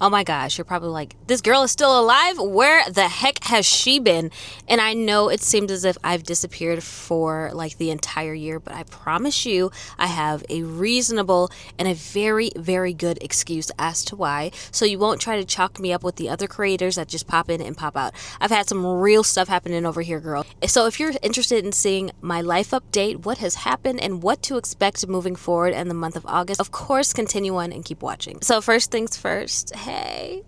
Oh my gosh, you're probably like, this girl is still alive? Where the heck has she been? And I know it seemed as if I've disappeared for like the entire year, but I promise you I have a reasonable and a very, very good excuse as to why. So you won't try to chalk me up with the other creators that just pop in and pop out. I've had some real stuff happening over here, girl. So if you're interested in seeing my life update, what has happened, and what to expect moving forward in the month of August, of course, continue on and keep watching. So first things first, Hey,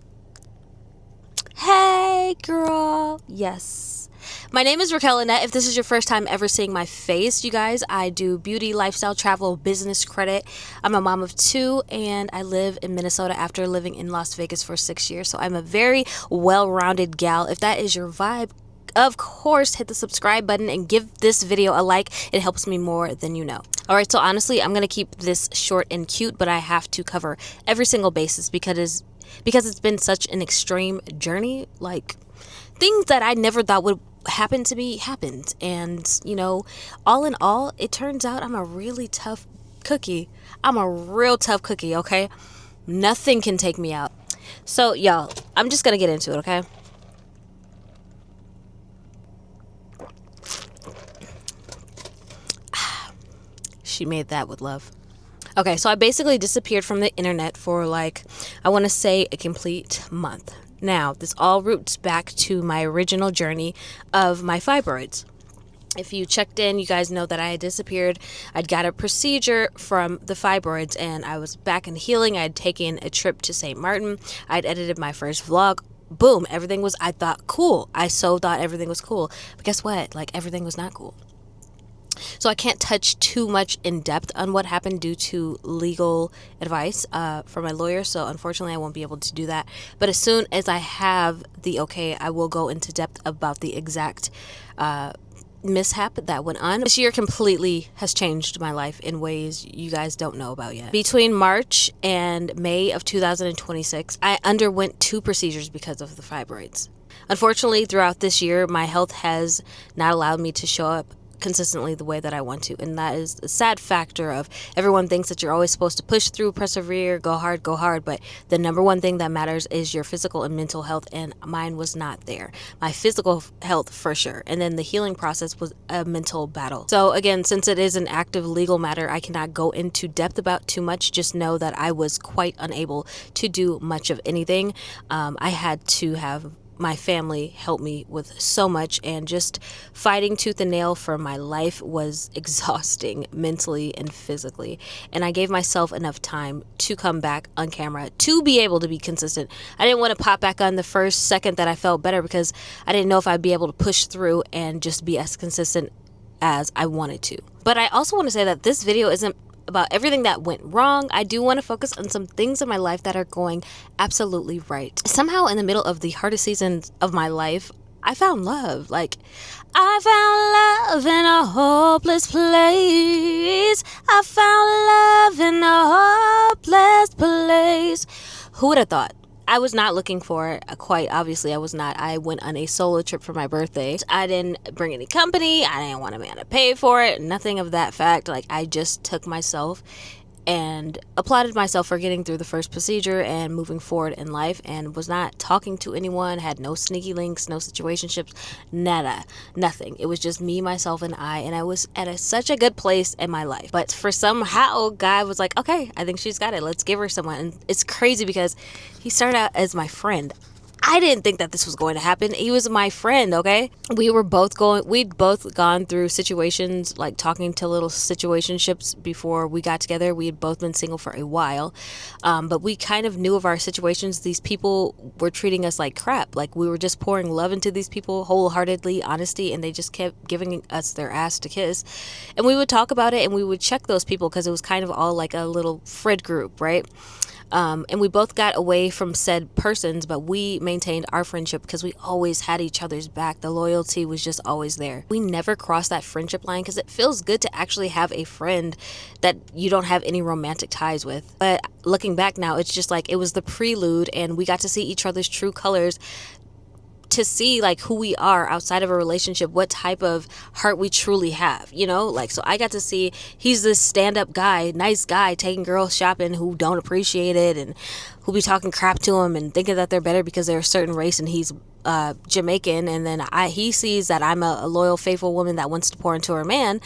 girl. Yes. My name is Raquelle Lynnette. If this is your first time ever seeing my face, you guys, I do beauty, lifestyle, travel, business credit. I'm a mom of 2, and I live in Minnesota after living in Las Vegas for 6 years. So I'm a very well-rounded gal. If that is your vibe, of course, hit the subscribe button and give this video a like. It helps me more than you know. All right, so honestly, I'm going to keep this short and cute, but I have to cover every single basis because it's been such an extreme journey. Like, things that I never thought would happen to me happened. And, you know, all in all, it turns out I'm a really tough cookie. I'm a real tough cookie, okay? Nothing can take me out. So, y'all, I'm just going to get into it, okay? She made that with love. Okay, so I basically disappeared from the internet for like, I want to say a complete month. Now, this all roots back to my original journey of my fibroids. If you checked in, you guys know that I had disappeared. I'd got a procedure from the fibroids and I was back in healing. I'd taken a trip to St. Martin. I'd edited my first vlog. Boom, everything was, I thought, cool. I so thought everything was cool. But guess what? Like, everything was not cool. So I can't touch too much in depth on what happened due to legal advice from my lawyer. So unfortunately, I won't be able to do that. But as soon as I have the okay, I will go into depth about the exact mishap that went on. This year completely has changed my life in ways you guys don't know about yet. Between March and May of 2026, I underwent 2 procedures because of the fibroids. Unfortunately, throughout this year, my health has not allowed me to show up consistently the way that I want to, and that is a sad factor of everyone thinks that you're always supposed to push through, persevere, go hard, but the number one thing that matters is your physical and mental health, and mine was not there. My physical health for sure, and then the healing process was a mental battle. So again, since it is an active legal matter, I cannot go into depth about too much. Just know that I was quite unable to do much of anything. I had to have my family helped me with so much, and just fighting tooth and nail for my life was exhausting mentally and physically. And I gave myself enough time to come back on camera to be able to be consistent. I didn't want to pop back on the first second that I felt better because I didn't know if I'd be able to push through and just be as consistent as I wanted to. But I also want to say that this video isn't about everything that went wrong. I do want to focus on some things in my life that are going absolutely right. Somehow in the middle of the hardest seasons of my life, I found love. Like, I found love in a hopeless place. I found love in a hopeless place. Who would have thought? I was not looking for it. Quite obviously, I was not. I went on a solo trip for my birthday. I didn't bring any company. I didn't want a man to pay for it. Nothing of that fact. Like, I just took myself and applauded myself for getting through the first procedure and moving forward in life, and was not talking to anyone, had no sneaky links, no situationships, nada, nothing. It was just me, myself, and I was at such a good place in my life. But for somehow, God was like, okay, I think she's got it. Let's give her someone. And it's crazy because he started out as my friend. I didn't think that this was going to happen. He was my friend, okay? We'd both gone through situations, like talking to little situationships before we got together. We had both been single for a while, but we kind of knew of our situations. These people were treating us like crap. Like, we were just pouring love into these people wholeheartedly, honesty, and they just kept giving us their ass to kiss. And we would talk about it, and we would check those people because it was kind of all like a little friend group, right? And we both got away from said persons, but we maintained our friendship because we always had each other's back. The loyalty was just always there. We never crossed that friendship line because it feels good to actually have a friend that you don't have any romantic ties with. But looking back now, it's just like it was the prelude, and we got to see each other's true colors to see like who we are outside of a relationship, what type of heart we truly have, you know? Like, so I got to see he's this stand-up guy, nice guy, taking girls shopping who don't appreciate it and who be talking crap to him and thinking that they're better because they're a certain race and he's Jamaican. And then he sees that I'm a loyal, faithful woman that wants to pour into her man,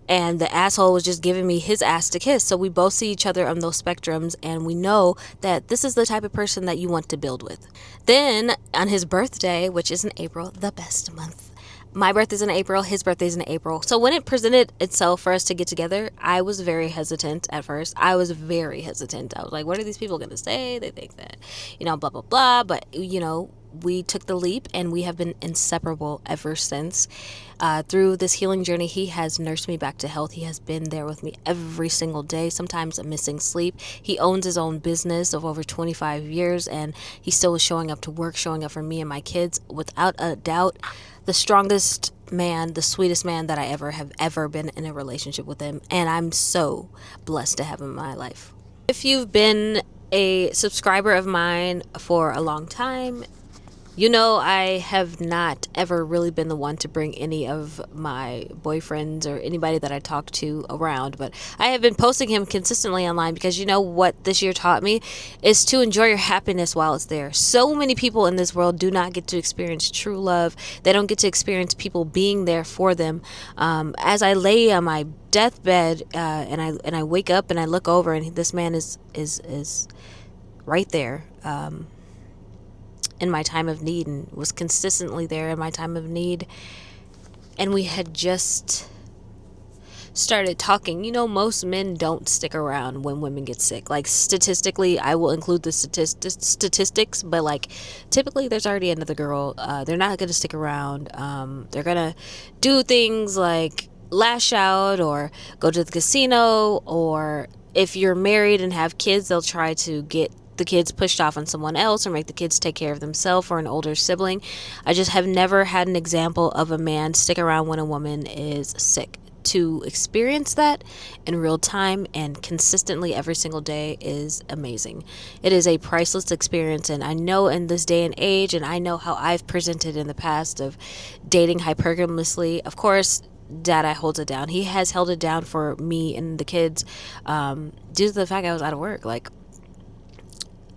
and the asshole was just giving me his ass to kiss. So we both see each other on those spectrums, and we know that this is the type of person that you want to build with. Then on his birthday, which is in April, the best month. My birthday's in April, his birthday's in April. So when it presented itself for us to get together, I was very hesitant at first. I was like, what are these people going to say? They think that, you know, blah, blah, blah. But, you know, we took the leap and we have been inseparable ever since. Through this healing journey, he has nursed me back to health. He has been there with me every single day, sometimes I'm missing sleep. He owns his own business of over 25 years, and he still is showing up to work, showing up for me and my kids. Without a doubt, the strongest man, the sweetest man that I have ever been in a relationship with him. And I'm so blessed to have him in my life. If you've been a subscriber of mine for a long time, you know I have not ever really been the one to bring any of my boyfriends or anybody that I talk to around, but I have been posting him consistently online because you know what this year taught me is to enjoy your happiness while it's there. So many people in this world do not get to experience true love. They don't get to experience people being there for them. As I lay on my deathbed and I wake up and I look over and this man is right there. In my time of need, and was consistently there in my time of need. And we had just started talking. You know, most men don't stick around when women get sick. Like, statistically, I will include the statistics, but like typically there's already another girl. They're not going to stick around. They're going to do things like lash out or go to the casino, or if you're married and have kids, they'll try to get the kids pushed off on someone else or make the kids take care of themselves or an older sibling. I just have never had an example of a man stick around when a woman is sick. To experience that in real time and consistently every single day is amazing. It is a priceless experience, and I know in this day and age, and I know how I've presented in the past of dating hypergamously. Of course, Dada holds it down. He has held it down for me and the kids due to the fact I was out of work. Like,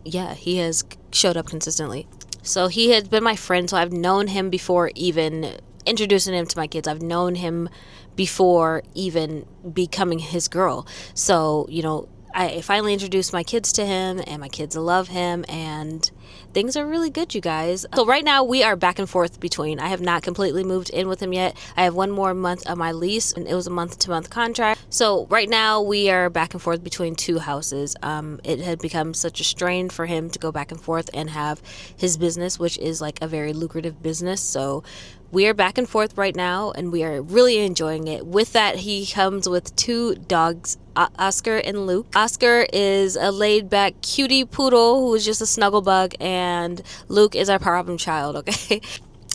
yeah, he has showed up consistently. So he has been my friend. So I've known him before even introducing him to my kids. I've known him before even becoming his girl. So, you know, I finally introduced my kids to him, and my kids love him, and things are really good, you guys. So right now we are back and forth between. I have not completely moved in with him yet. I have one more month of my lease, and it was a month-to-month contract. So right now we are back and forth between two houses. It had become such a strain for him to go back and forth and have his business, which is like a very lucrative business. So we are back and forth right now, and we are really enjoying it. With that, he comes with two dogs, Oscar and Luke. Oscar is a laid-back cutie poodle who is just a snuggle bug, and Luke is our problem child, okay?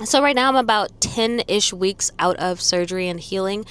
So right now I'm about 10-ish weeks out of surgery and healing.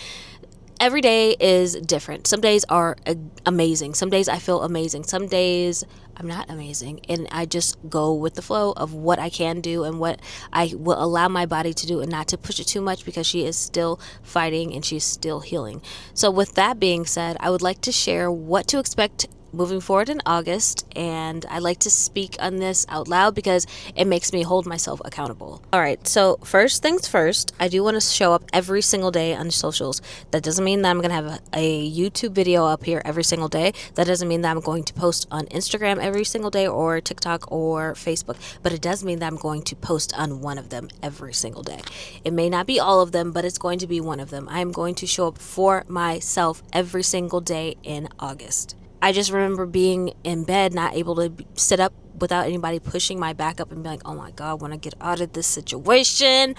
Every day is different. Some days are amazing. Some days I feel amazing. Some days I'm not amazing. And I just go with the flow of what I can do and what I will allow my body to do, and not to push it too much, because she is still fighting and she's still healing. So with that being said, I would like to share what to expect moving forward in August, and I like to speak on this out loud because it makes me hold myself accountable. All right, so first things first, I do want to show up every single day on socials. That doesn't mean that I'm going to have a YouTube video up here every single day. That doesn't mean that I'm going to post on Instagram every single day or TikTok or Facebook, but it does mean that I'm going to post on one of them every single day. It may not be all of them, but it's going to be one of them. I am going to show up for myself every single day in August. I just remember being in bed, not able to sit up without anybody pushing my back up and be like, oh my God, when I get out of this situation,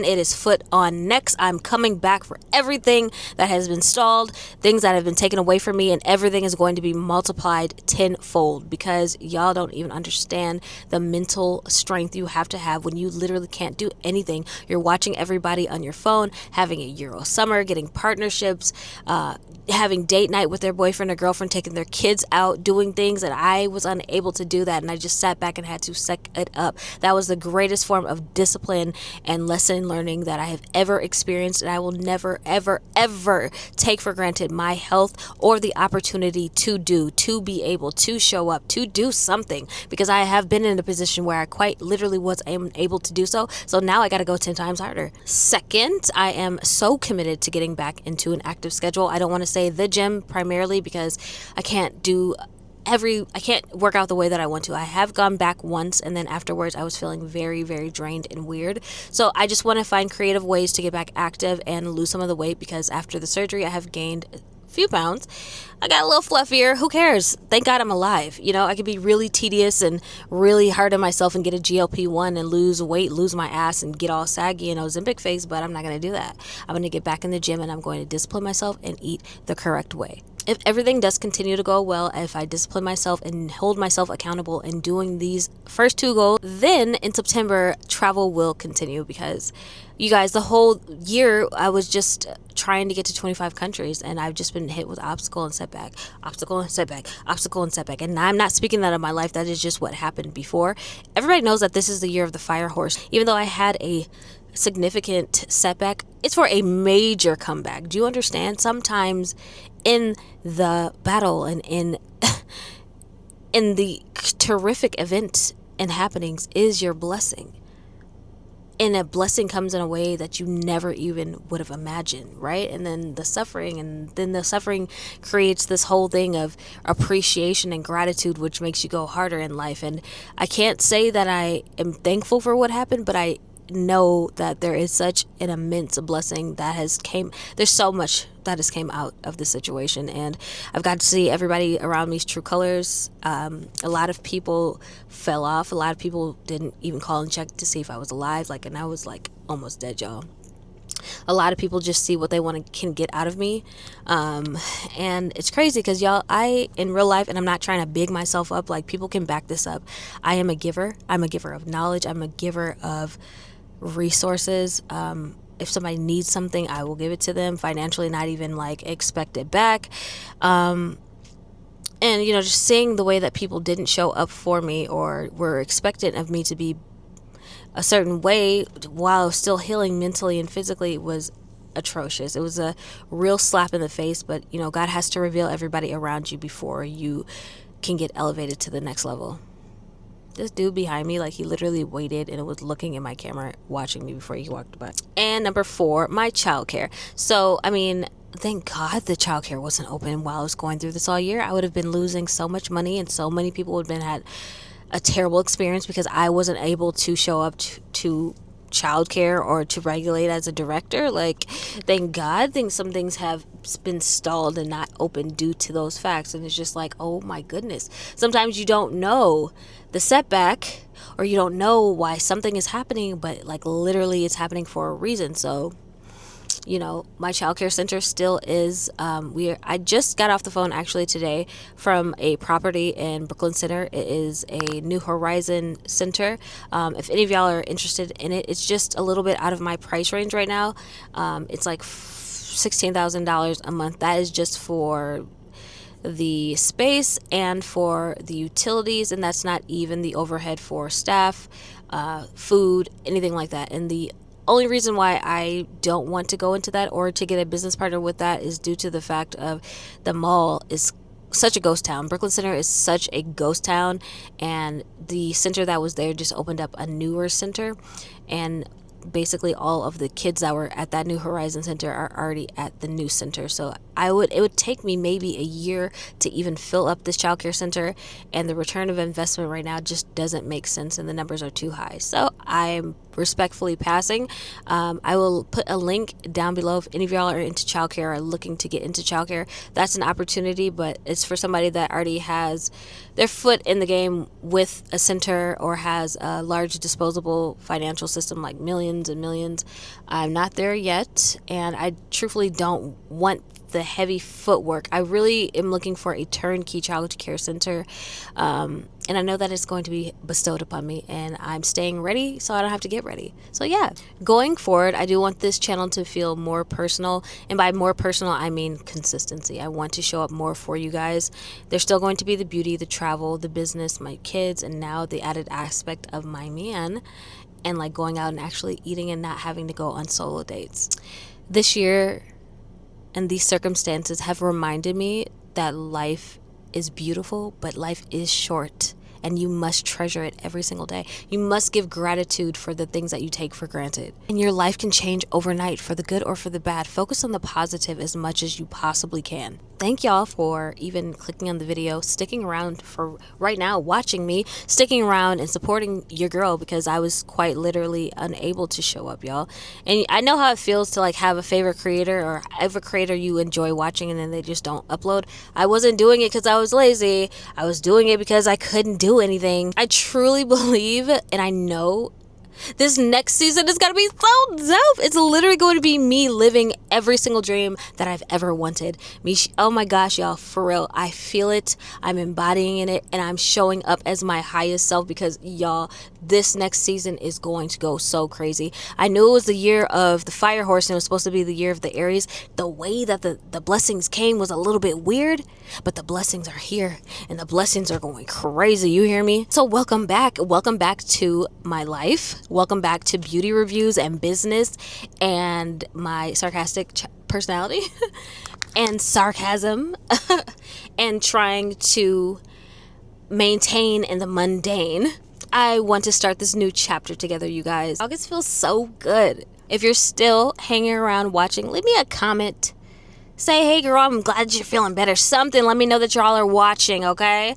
it is foot on next. I'm coming back for everything that has been stalled, things that have been taken away from me, and everything is going to be multiplied tenfold, because y'all don't even understand the mental strength you have to have when you literally can't do anything. You're watching everybody on your phone, having a Euro summer, getting partnerships, having date night with their boyfriend or girlfriend, taking their kids out, doing things that I I was unable to do that, and I just sat back and had to suck it up. That was the greatest form of discipline and lesson learning that I have ever experienced, and I will never, ever, ever take for granted my health or the opportunity to be able to show up, to do something, because I have been in a position where I quite literally was able to do so. So now I got to go 10 times harder. Second, I am so committed to getting back into an active schedule. I don't want to say the gym primarily because I can't work out the way that I want to. I have gone back once, and then afterwards I was feeling very, very drained and weird. So I just want to find creative ways to get back active and lose some of the weight, because after the surgery I have gained few pounds. I got a little fluffier. Who cares? Thank God I'm alive. I could be really tedious and really hard on myself and get a GLP-1 and lose weight, lose my ass, and get all saggy and Ozempic face, but I'm not going to do that. I'm going to get back in the gym, and I'm going to discipline myself and eat the correct way. If everything does continue to go well, if I discipline myself and hold myself accountable in doing these first 2 goals, then in September, travel will continue, because you guys, the whole year I was just trying to get to 25 countries, and I've just been hit with obstacle and setback, obstacle and setback, obstacle and setback. And I'm not speaking that of my life. That is just what happened before. Everybody knows that this is the year of the fire horse. Even though I had a significant setback, it's for a major comeback. Do you understand? Sometimes in the battle and in the terrific events and happenings is your blessing. And a blessing comes in a way that you never even would have imagined, right? And then the suffering creates this whole thing of appreciation and gratitude, which makes you go harder in life. And I can't say that I am thankful for what happened, but I know that there is such an immense blessing that there's so much that has came out of the situation, and I've got to see everybody around me's true colors. A lot of people fell off. A lot of people didn't even call and check to see if I was alive, and I was almost dead, y'all. A lot of people just see what they can get out of me, and it's crazy because, y'all, I in real life, and I'm not trying to big myself up, people can back this up, I am a giver. I'm a giver of knowledge. I'm a giver of resources. If somebody needs something, I will give it to them financially, not even expect it back. And just seeing the way that people didn't show up for me or were expectant of me to be a certain way while still healing mentally and physically was atrocious. It was a real slap in the face, but God has to reveal everybody around you before you can get elevated to the next level. This dude behind me, he literally waited and was looking at my camera, watching me before he walked by. And number 4, my childcare. So, thank God the childcare wasn't open while I was going through this all year. I would have been losing so much money, and so many people would have had a terrible experience because I wasn't able to show up to childcare or to regulate as a director. Thank God some things have been stalled and not open due to those facts. And it's just oh my goodness. Sometimes you don't know the setback, or you don't know why something is happening, but literally it's happening for a reason. So my childcare center still is, I just got off the phone actually today from a property in Brooklyn Center. It is a New Horizon center. If any of y'all are interested in it, it's just a little bit out of my price range right now. It's $16,000 a month. That is just for the space and for the utilities, and that's not even the overhead for staff, food, anything like that. And the only reason why I don't want to go into that or to get a business partner with that is due to the fact of the mall is such a ghost town. Brooklyn Center is such a ghost town, and the center that was there just opened up a newer center, and basically all of the kids that were at that New Horizon Center are already at the new center. So it would take me maybe a year to even fill up this childcare center, and the return of investment right now just doesn't make sense, and the numbers are too high. So I'm respectfully passing. I will put a link down below if any of y'all are into childcare or are looking to get into childcare. That's an opportunity, but it's for somebody that already has their foot in the game with a center or has a large disposable financial system, millions and millions. I'm not there yet, and I truthfully don't want the heavy footwork. I really am looking for a turnkey child care center. And I know that it's going to be bestowed upon me, and I'm staying ready so I don't have to get ready. So yeah, going forward, I do want this channel to feel more personal. And by more personal, I mean consistency. I want to show up more for you guys. There's still going to be the beauty, the travel, the business, my kids, and now the added aspect of my man, and like going out and actually eating and not having to go on solo dates. This year and these circumstances have reminded me that life is beautiful, but life is short, and you must treasure it every single day. You must give gratitude for the things that you take for granted. And your life can change overnight, for the good or for the bad. Focus on the positive as much as you possibly can. Thank y'all for even clicking on the video, sticking around for right now, watching me, sticking around and supporting your girl, because I was quite literally unable to show up, y'all. And I know how it feels to like have a favorite creator or have a creator you enjoy watching and then they just don't upload. I wasn't doing it because I was lazy. I was doing it because I couldn't do anything. I truly believe, and I know, this next season is going to be so dope. It's literally going to be me living every single dream that I've ever wanted. Oh my gosh, y'all, for real. I feel it. I'm embodying it, and I'm showing up as my highest self because, y'all, this next season is going to go so crazy. I knew it was the year of the fire horse and it was supposed to be the year of the Aries. The way that the blessings came was a little bit weird, but the blessings are here and the blessings are going crazy. You hear me? So welcome back. Welcome back to my life. Welcome back to beauty reviews and business and my sarcastic personality and sarcasm and trying to maintain in the mundane. I want to start this new chapter together, you guys. August feels so good. If you're still hanging around watching, leave me a comment. Say, hey girl, I'm glad you're feeling better. Something, let me know that y'all are watching, okay?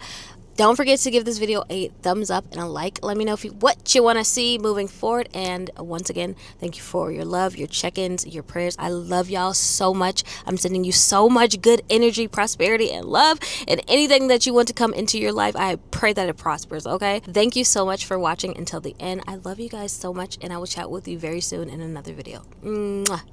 Don't forget to give this video a thumbs up and a like. Let me know what you want to see moving forward. And once again, thank you for your love, your check-ins, your prayers. I love y'all so much. I'm sending you so much good energy, prosperity, and love. And anything that you want to come into your life, I pray that it prospers, okay? Thank you so much for watching until the end. I love you guys so much, and I will chat with you very soon in another video. Mwah.